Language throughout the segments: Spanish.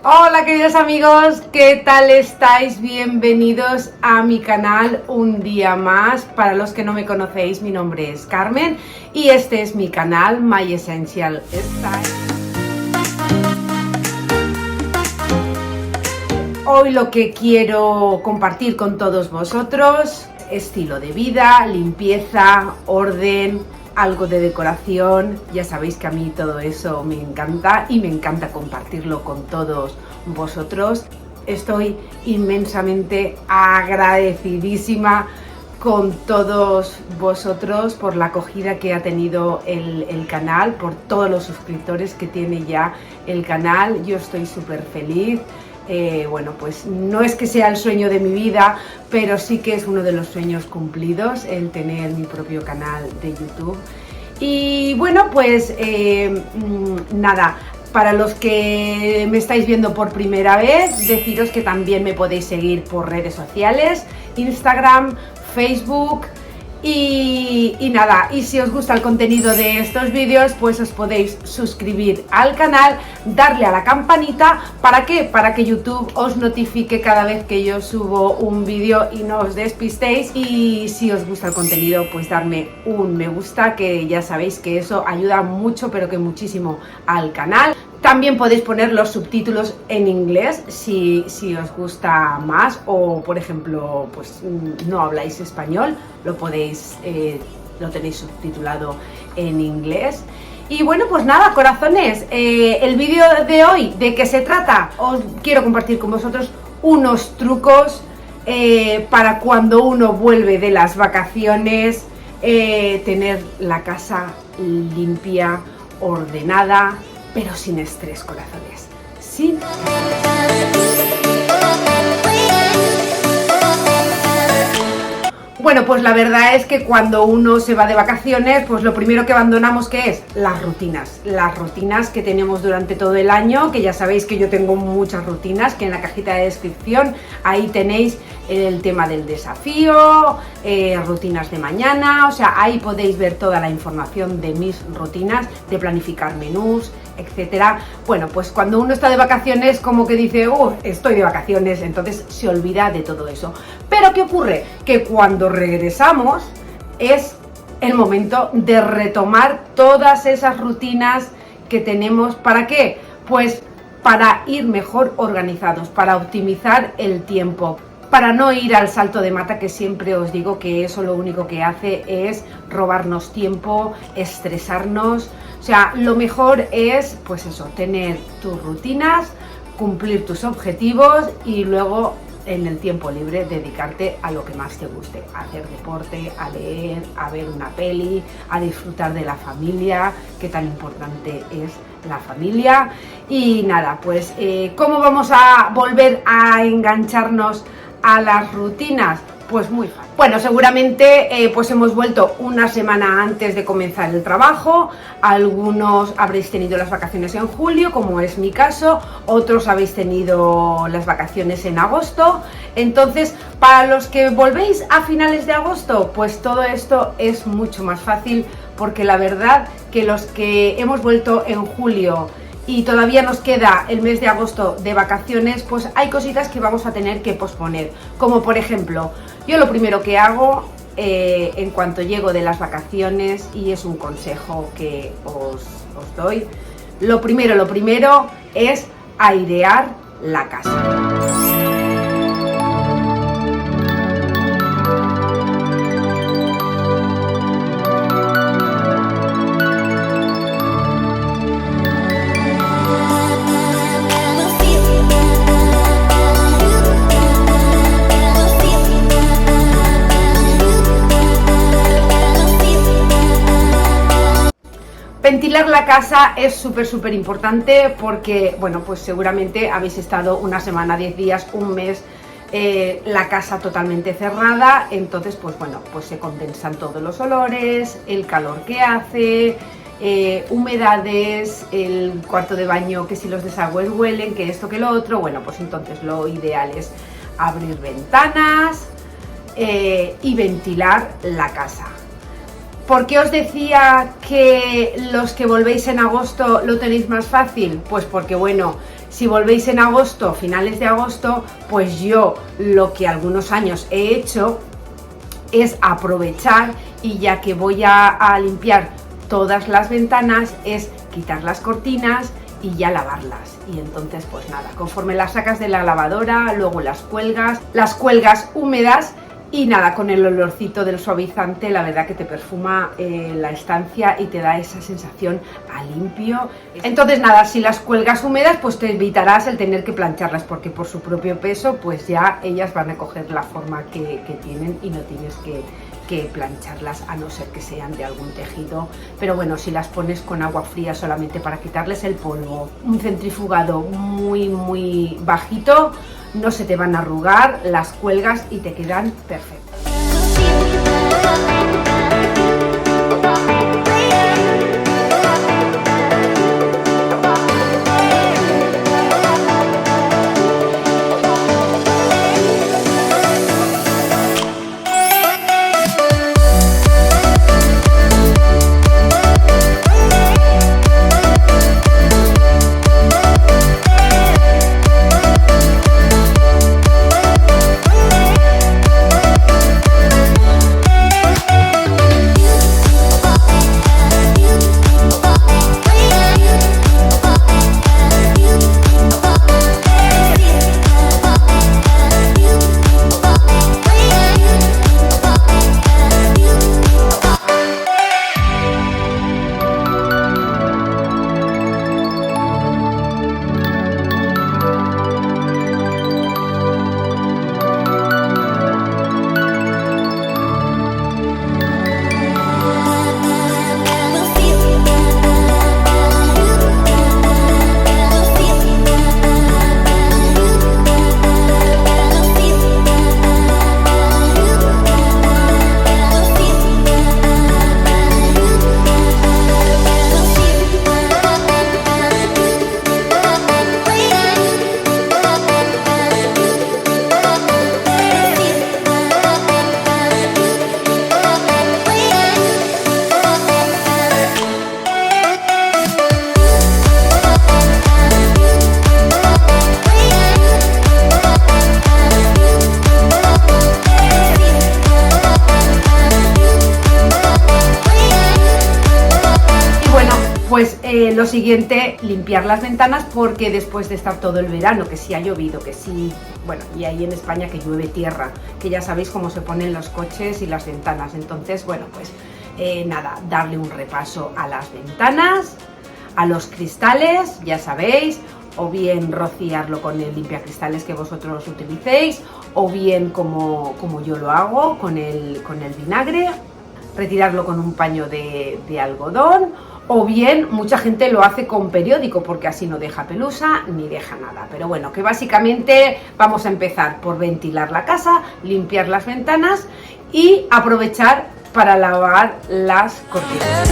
Hola queridos amigos, ¿qué tal estáis? Bienvenidos a mi canal un día más. Para los que no me conocéis, mi nombre es Carmen y este es mi canal My Essential Style. Hoy lo que quiero compartir con todos vosotros, estilo de vida, limpieza, orden, algo de decoración. Ya sabéis que a mí todo eso me encanta y me encanta compartirlo con todos vosotros. Estoy inmensamente agradecidísima con todos vosotros por la acogida que ha tenido el canal, por todos los suscriptores que tiene ya el canal. Yo estoy súper feliz. Bueno, pues no es que sea el sueño de mi vida, pero sí que es uno de los sueños cumplidos, el tener mi propio canal de YouTube. Y bueno, pues nada, para los que me estáis viendo por primera vez, deciros que también me podéis seguir por redes sociales, Instagram, Facebook. Y nada, y si os gusta el contenido de estos vídeos, pues os podéis suscribir al canal, darle a la campanita. ¿Para qué? Para que YouTube os notifique cada vez que yo subo un vídeo y no os despistéis. Y si os gusta el contenido, pues darme un me gusta, que ya sabéis que eso ayuda mucho, pero que muchísimo al canal. También podéis poner los subtítulos en inglés si os gusta más, o por ejemplo pues no habláis español, lo tenéis subtitulado en inglés. Y bueno, pues nada, corazones, el vídeo de hoy, ¿de qué se trata? Os quiero compartir con vosotros unos trucos para cuando uno vuelve de las vacaciones, tener la casa limpia, ordenada, pero sin estrés, corazones. Sin... Bueno, pues la verdad es que cuando uno se va de vacaciones, pues lo primero que abandonamos, ¿qué es? Las rutinas que tenemos durante todo el año, que ya sabéis que yo tengo muchas rutinas, que en la cajita de descripción ahí tenéis el tema del desafío, rutinas de mañana, o sea, ahí podéis ver toda la información de mis rutinas, de planificar menús, etcétera. Bueno, pues cuando uno está de vacaciones, como que dice, estoy de vacaciones, entonces se olvida de todo eso. Pero ¿qué ocurre? Que cuando regresamos es el momento de retomar todas esas rutinas que tenemos. ¿Para qué? Pues para ir mejor organizados, para optimizar el tiempo, para no ir al salto de mata, que siempre os digo que eso lo único que hace es robarnos tiempo, estresarnos. O sea, lo mejor es, pues eso, tener tus rutinas, cumplir tus objetivos y luego en el tiempo libre dedicarte a lo que más te guste, a hacer deporte, a leer, a ver una peli, a disfrutar de la familia, que tan importante es la familia. Y nada, pues ¿cómo vamos a volver a engancharnos a las rutinas? Pues muy fácil. Bueno, seguramente pues hemos vuelto una semana antes de comenzar el trabajo. Algunos habréis tenido las vacaciones en julio, como es mi caso, otros habéis tenido las vacaciones en agosto. Entonces, para los que volvéis a finales de agosto, pues todo esto es mucho más fácil, porque la verdad que los que hemos vuelto en julio y todavía nos queda el mes de agosto de vacaciones, pues hay cositas que vamos a tener que posponer, como por ejemplo, yo lo primero que hago en cuanto llego de las vacaciones, y es un consejo que os doy, lo primero es airear la casa. Ventilar la casa es súper importante, porque, bueno, pues seguramente habéis estado una semana, 10 días, un mes, la casa totalmente cerrada. Entonces, pues bueno, pues se condensan todos los olores, el calor que hace, humedades, el cuarto de baño, que si los desagües huelen, que esto, que lo otro. Bueno, pues entonces lo ideal es abrir ventanas y ventilar la casa. ¿Por qué os decía que los que volvéis en agosto lo tenéis más fácil? Pues porque, bueno, Si volvéis en agosto, finales de agosto, pues yo lo que algunos años he hecho es aprovechar, y ya que voy a limpiar todas las ventanas, es quitar las cortinas y ya lavarlas. Y entonces pues nada, conforme las sacas de la lavadora, luego las cuelgas húmedas, y nada, con el olorcito del suavizante, la verdad que te perfuma la estancia y te da esa sensación a limpio. Entonces nada, si las cuelgas húmedas, pues te evitarás el tener que plancharlas, porque por su propio peso pues ya ellas van a coger la forma que tienen, y no tienes que plancharlas, a no ser que sean de algún tejido. Pero bueno, si las pones con agua fría solamente para quitarles el polvo, un centrifugado muy bajito, no se te van a arrugar, las cuelgas y te quedan perfectas. Pues lo siguiente, limpiar las ventanas, porque después de estar todo el verano, que sí ha llovido, que sí, bueno, y ahí en España que llueve tierra, que ya sabéis cómo se ponen los coches y las ventanas. Entonces, bueno, pues nada, darle un repaso a las ventanas, a los cristales, ya sabéis, o bien rociarlo con el limpiacristales que vosotros utilicéis, o bien como yo lo hago, con el vinagre, retirarlo con un paño de algodón, o bien mucha gente lo hace con periódico, porque así no deja pelusa ni deja nada. Pero bueno, que básicamente vamos a empezar por ventilar la casa, limpiar las ventanas y aprovechar para lavar las cortinas.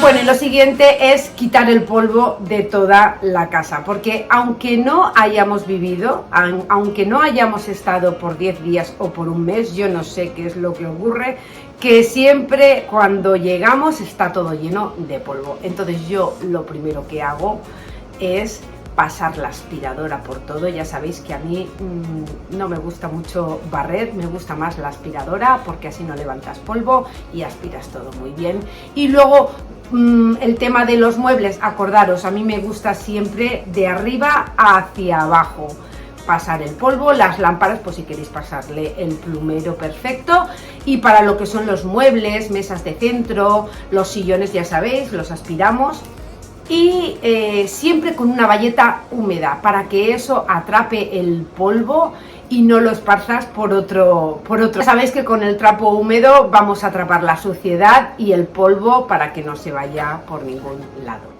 Bueno, y lo siguiente es quitar el polvo de toda la casa, porque aunque no hayamos vivido, aunque no hayamos estado por 10 días o por un mes, yo no sé qué es lo que ocurre, que siempre cuando llegamos está todo lleno de polvo. Entonces yo lo primero que hago es pasar la aspiradora por todo. Ya sabéis que a mí no me gusta mucho barrer, me gusta más la aspiradora porque así no levantas polvo y aspiras todo muy bien. Y luego el tema de los muebles, acordaros, a mí me gusta siempre de arriba hacia abajo pasar el polvo. Las lámparas, pues si queréis pasarle el plumero, perfecto. Y para lo que son los muebles, mesas de centro, los sillones, ya sabéis, los aspiramos. Y siempre con una bayeta húmeda para que eso atrape el polvo y no lo esparzas por otro. Sabéis que con el trapo húmedo vamos a atrapar la suciedad y el polvo para que no se vaya por ningún lado.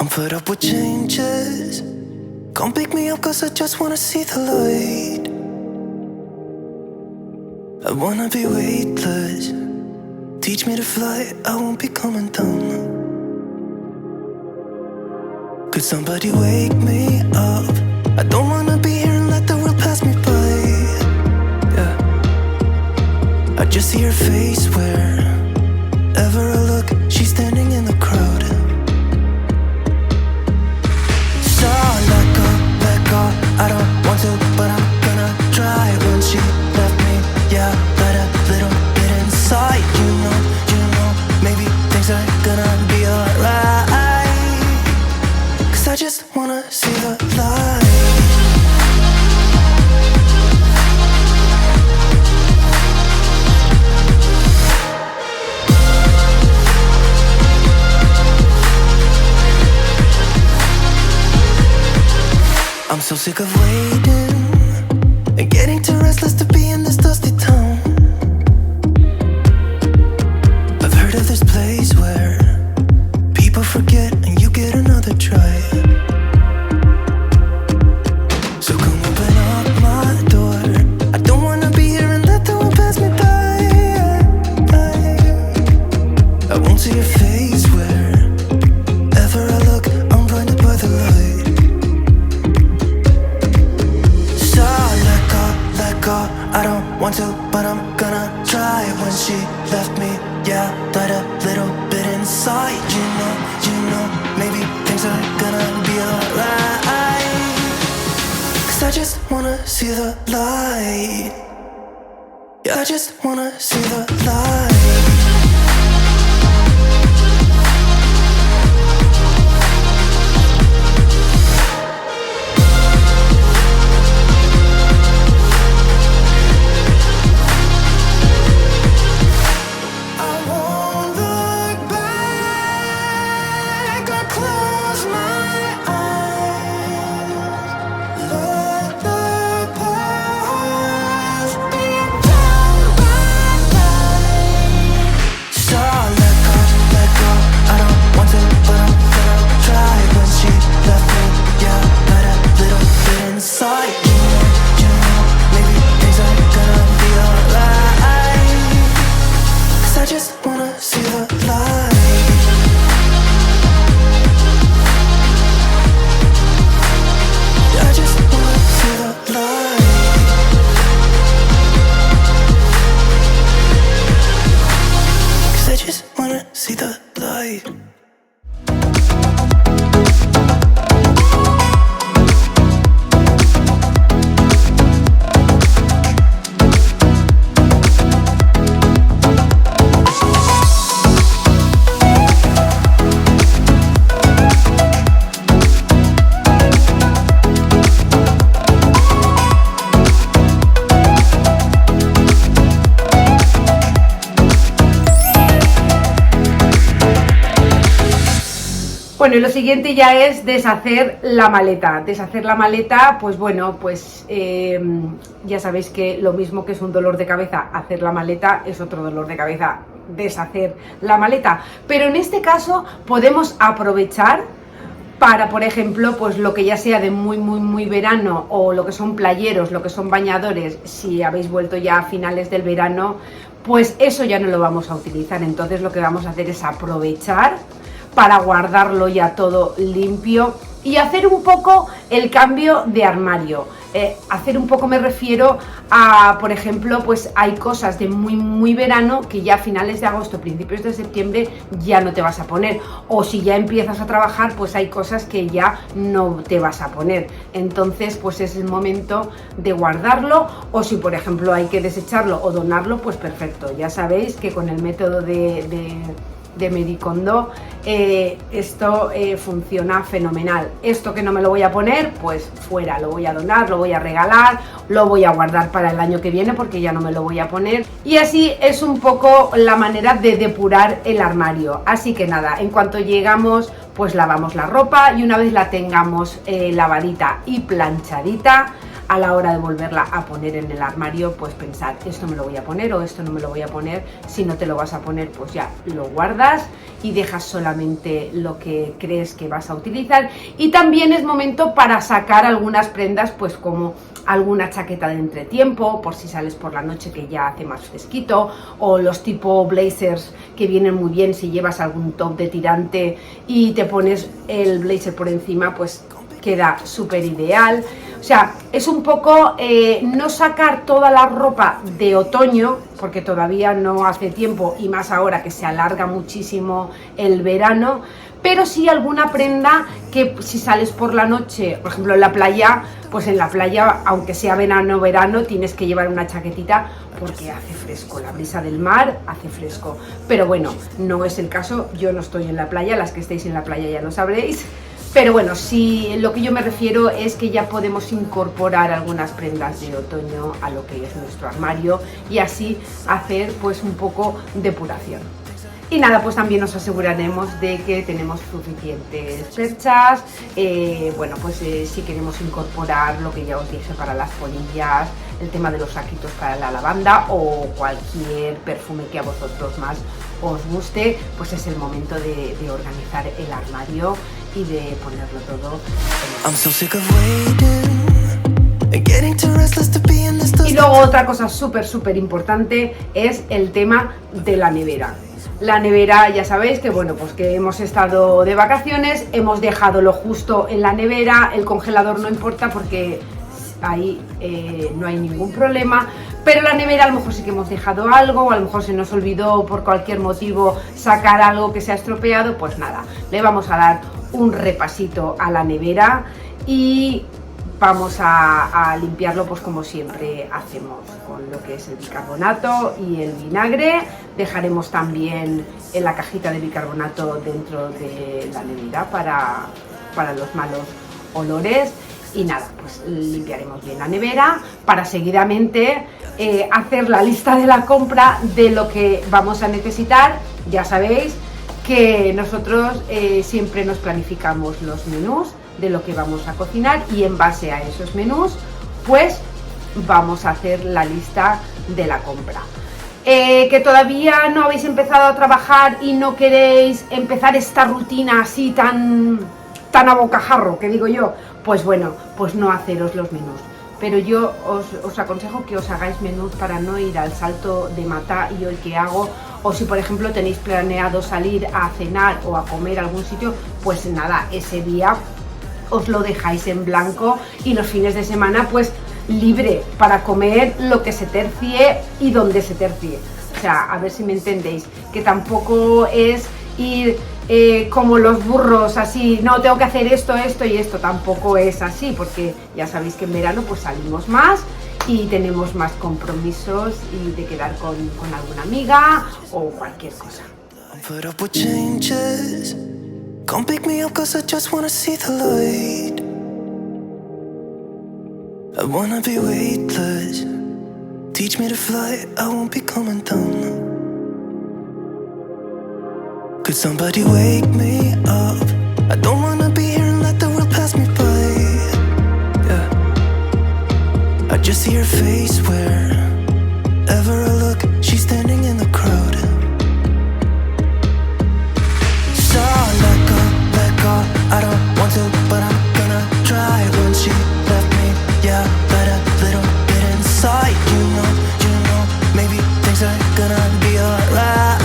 Put up with changes. Come pick me up cause I just wanna see the light. I wanna be weightless. Teach me to fly, I won't be coming down. Could somebody wake me up? I don't wanna be here and let the world pass me by. Yeah, I just see her face wherever I look. She's standing in the crowd. So let go, I don't want to, but I'm gonna try. When she left me, yeah, let a little bit inside. You know, maybe things are gonna be alright. Cause I just wanna see the light. I'm so sick of waiting and getting too restless to be in this dusty town. I've heard of this place where people forget and you get another try. So come open up my door. I don't wanna be here and let the world pass me by. I won't see your face wherever I look. I'm blinded by the light. I don't want to, but I'm gonna try. When she left me, yeah, died a little bit inside. You just wanna see the light. Yeah, I just wanna see the light. Bueno, y lo siguiente ya es deshacer la maleta. Deshacer la maleta, pues bueno, pues ya sabéis que lo mismo que es un dolor de cabeza hacer la maleta, es otro dolor de cabeza deshacer la maleta. Pero en este caso podemos aprovechar para, por ejemplo, pues lo que ya sea de muy verano, o lo que son playeros, lo que son bañadores, si habéis vuelto ya a finales del verano, pues eso ya no lo vamos a utilizar. Entonces lo que vamos a hacer es aprovechar para guardarlo ya todo limpio y hacer un poco el cambio de armario. Hacer un poco me refiero a, por ejemplo, pues hay cosas de muy verano que ya a finales de agosto, principios de septiembre ya no te vas a poner, o si ya empiezas a trabajar, pues hay cosas que ya no te vas a poner. Entonces pues es el momento de guardarlo, o si por ejemplo hay que desecharlo o donarlo, pues perfecto. Ya sabéis que con el método de Marie Kondo esto funciona fenomenal. Esto que no me lo voy a poner, pues fuera, lo voy a donar, lo voy a regalar, lo voy a guardar para el año que viene porque ya no me lo voy a poner. Y así es un poco la manera de depurar el armario. Así que nada, en cuanto llegamos, pues lavamos la ropa, y una vez la tengamos lavadita y planchadita, a la hora de volverla a poner en el armario, pues pensar, esto me lo voy a poner o esto no me lo voy a poner. Si no te lo vas a poner, pues ya lo guardas y dejas solamente lo que crees que vas a utilizar. Y también es momento para sacar algunas prendas, pues como alguna chaqueta de entretiempo, por si sales por la noche que ya hace más fresquito, o los tipo blazers que vienen muy bien si llevas algún top de tirante y te pones el blazer por encima, pues queda súper ideal. O sea, es un poco no sacar toda la ropa de otoño, porque todavía no hace tiempo, y más ahora que se alarga muchísimo el verano, pero sí alguna prenda que si sales por la noche, por ejemplo en la playa, pues en la playa, aunque sea verano, tienes que llevar una chaquetita porque hace fresco, la brisa del mar hace fresco. Pero bueno, no es el caso, yo no estoy en la playa, las que estéis en la playa ya lo sabréis. Pero bueno, sí, lo que yo me refiero es que ya podemos incorporar algunas prendas de otoño a lo que es nuestro armario y así hacer pues un poco depuración. Y nada, pues también nos aseguraremos de que tenemos suficientes perchas. Bueno, pues si queremos incorporar lo que ya os dije para las polillas, el tema de los saquitos para la lavanda o cualquier perfume que a vosotros más os guste, pues es el momento de organizar el armario y de ponerlo todo en... Y luego otra cosa súper importante es el tema de la nevera. La nevera, ya sabéis que bueno, pues que hemos estado de vacaciones, hemos dejado lo justo en la nevera, el congelador no importa porque ahí no hay ningún problema, pero la nevera a lo mejor sí que hemos dejado algo, o a lo mejor se nos olvidó por cualquier motivo sacar algo que se ha estropeado. Pues nada, le vamos a dar un repasito a la nevera y vamos a limpiarlo pues como siempre hacemos, con lo que es el bicarbonato y el vinagre. Dejaremos también en la cajita de bicarbonato dentro de la nevera para los malos olores. Y nada, pues limpiaremos bien la nevera para seguidamente hacer la lista de la compra de lo que vamos a necesitar. Ya sabéis que nosotros siempre nos planificamos los menús de lo que vamos a cocinar y en base a esos menús pues vamos a hacer la lista de la compra. Que todavía no habéis empezado a trabajar y no queréis empezar esta rutina así tan a bocajarro, que digo yo, pues bueno, pues no haceros los menús. Pero yo os aconsejo que os hagáis menús para no ir al salto de mata y yo el que hago, o si por ejemplo tenéis planeado salir a cenar o a comer a algún sitio, pues nada, ese día os lo dejáis en blanco y los fines de semana pues libre para comer lo que se tercie y donde se tercie. O sea, a ver si me entendéis, que tampoco es ir como los burros así, no, tengo que hacer esto, esto y esto, tampoco es así, porque ya sabéis que en verano pues salimos más y tenemos más compromisos y de quedar con alguna amiga o cualquier cosa. Put up with changes. Come pick me up 'cause I just wanna see the light. I wanna be weightless. Teach me to fly, I won't be coming down. Could somebody wake me up? I don't wanna be here and let the world pass me by. Yeah, I just see her face wherever I look. She's standing in the crowd. So let go, I don't want to, but I'm gonna try. When she left me, yeah, let a little bit inside. You know, maybe things are gonna be alright.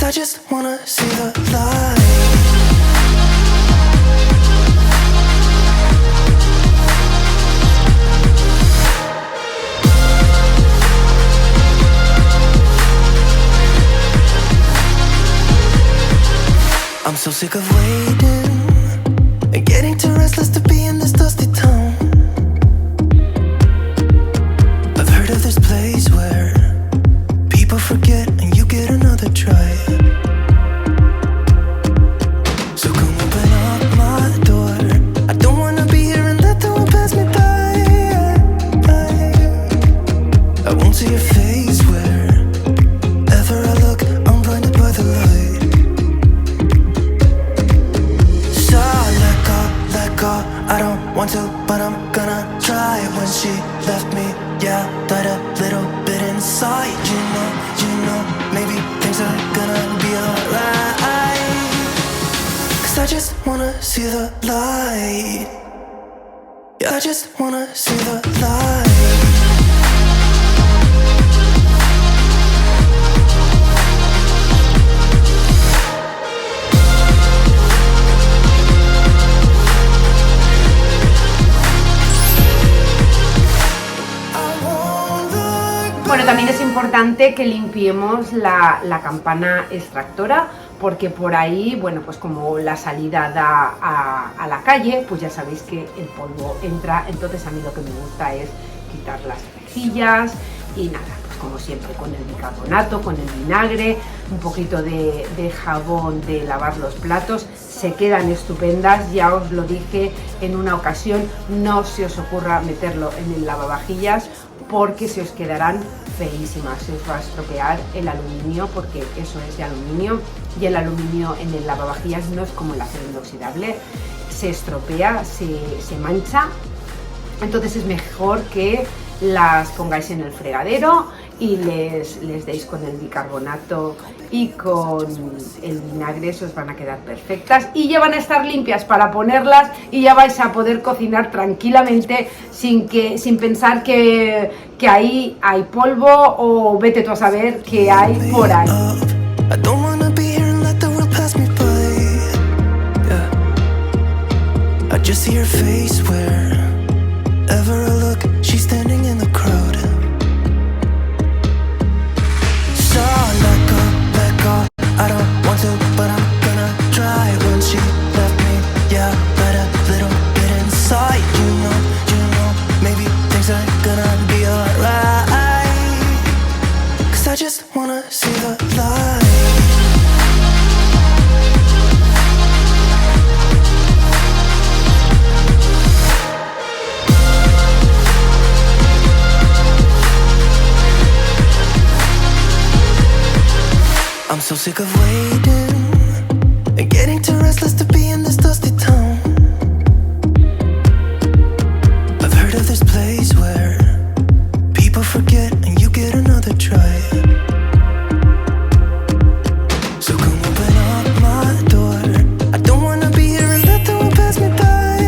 I just wanna see the light. I'm so sick of waiting and getting too restless to be in this dusty town. I've heard of this place where people forget and you get another try. So come open up my door. I don't wanna be here and let the world pass me by. I won't see your face wherever I look. I'm blinded by the light. So let go, I don't want to, but I'm gonna try. When she left me, yeah, died a little bit inside. You know, maybe things are gonna be alright. 'Cause I just wanna see the light. Yeah, I just wanna see the light. Bueno, también es importante que limpiemos la campana extractora, porque por ahí, bueno, pues como la salida da a la calle, pues ya sabéis que el polvo entra. Entonces a mí lo que me gusta es quitar las rejillas y nada, pues como siempre con el bicarbonato, con el vinagre, un poquito de jabón de lavar los platos, se quedan estupendas. Ya os lo dije en una ocasión, no se os ocurra meterlo en el lavavajillas porque se os quedarán feísimas, se os va a estropear el aluminio, porque eso es de aluminio y el aluminio en el lavavajillas no es como el acero inoxidable, se estropea, se mancha. Entonces es mejor que las pongáis en el fregadero y les deis con el bicarbonato y con el vinagre, eso os van a quedar perfectas y ya van a estar limpias para ponerlas y ya vais a poder cocinar tranquilamente sin pensar que ahí hay polvo o vete tú a saber qué hay por ahí. I don't want to, but I'm gonna try. When she left me, yeah, let a little bit inside. sick of waiting and getting too restless to be in this dusty town. I've heard of this place where people forget and you get another try. So come open up my door. I don't wanna be here and let the world pass me by.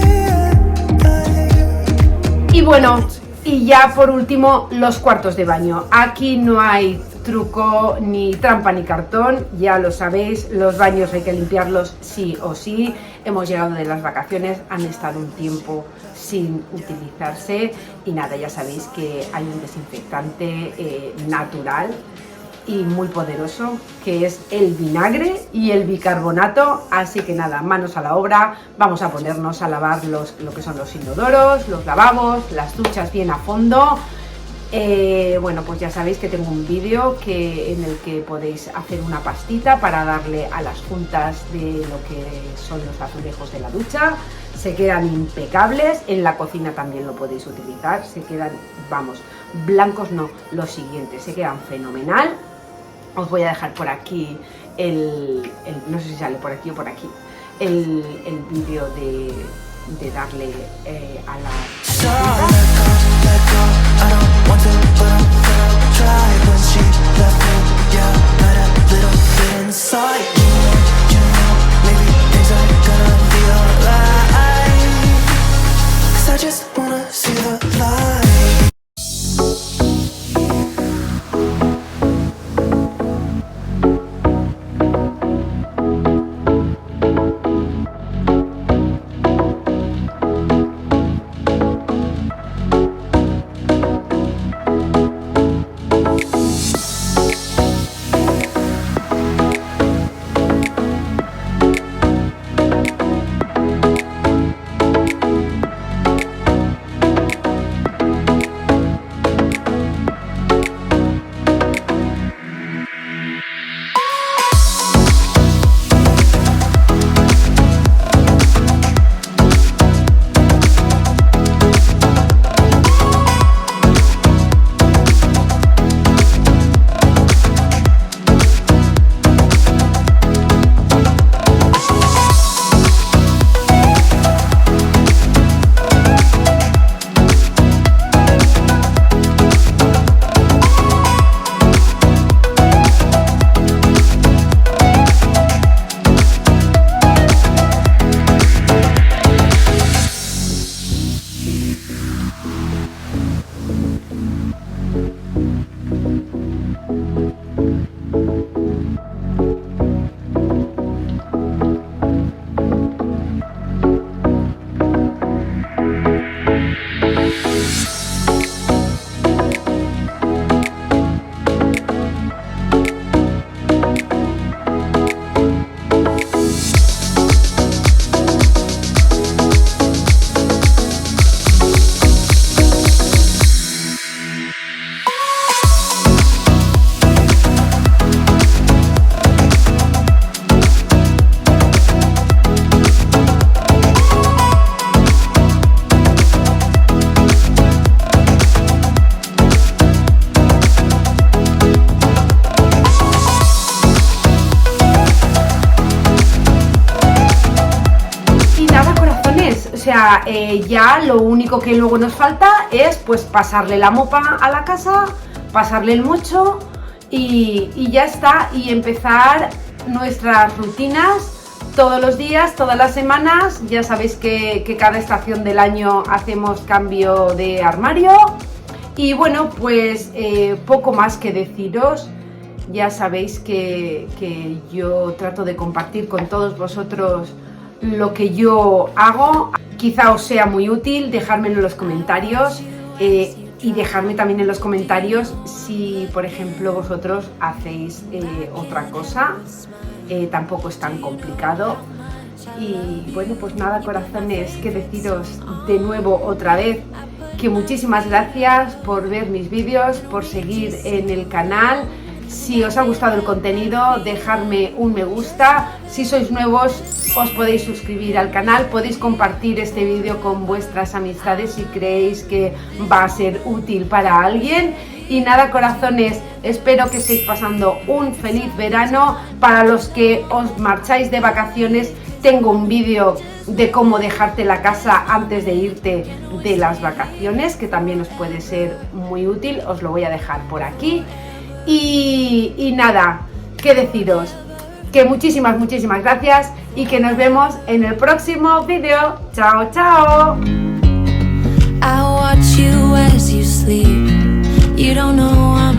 Y bueno, y ya por último, los cuartos de baño. Aquí no hay truco, ni trampa, ni cartón, ya lo sabéis, los baños hay que limpiarlos sí o sí. Hemos llegado de las vacaciones, han estado un tiempo sin utilizarse y nada, ya sabéis que hay un desinfectante natural y muy poderoso, que es el vinagre y el bicarbonato, así que nada, manos a la obra, vamos a ponernos a lavar lo que son los inodoros, los lavabos, las duchas bien a fondo. Bueno, pues ya sabéis que tengo un vídeo en el que podéis hacer una pastita para darle a las juntas de lo que son los azulejos de la ducha. Se quedan impecables, en la cocina también lo podéis utilizar, se quedan, vamos, blancos no, los siguientes, se quedan fenomenal. Os voy a dejar por aquí no sé si sale por aquí o por aquí, el vídeo de darle a la... So let go, I don't want to, but I'm gonna try. When she left me, yeah, got a little bit inside. You know, maybe things are gonna be alright. 'Cause I just wanna see the light. O sea, ya lo único que luego nos falta es pues pasarle la mopa a la casa, pasarle el mocho y ya está, y empezar nuestras rutinas todos los días, todas las semanas. Ya sabéis que cada estación del año hacemos cambio de armario y bueno, pues poco más que deciros. Ya sabéis que yo trato de compartir con todos vosotros lo que yo hago. Quizá os sea muy útil, dejármelo en los comentarios y dejarme también en los comentarios si, por ejemplo, vosotros hacéis otra cosa. Tampoco es tan complicado. Y bueno, pues nada, corazones, que deciros de nuevo otra vez que muchísimas gracias por ver mis vídeos, por seguir en el canal. Si os ha gustado el contenido, dejadme un me gusta. Si sois nuevos, os podéis suscribir al canal, podéis compartir este vídeo con vuestras amistades si creéis que va a ser útil para alguien. Y nada, corazones, espero que estéis pasando un feliz verano. Para los que os marcháis de vacaciones, tengo un vídeo de cómo dejarte la casa antes de irte de las vacaciones, que también os puede ser muy útil, os lo voy a dejar por aquí. Y nada, qué deciros, que muchísimas gracias y que nos vemos en el próximo vídeo. Chao, chao. I watch you as you sleep. You don't know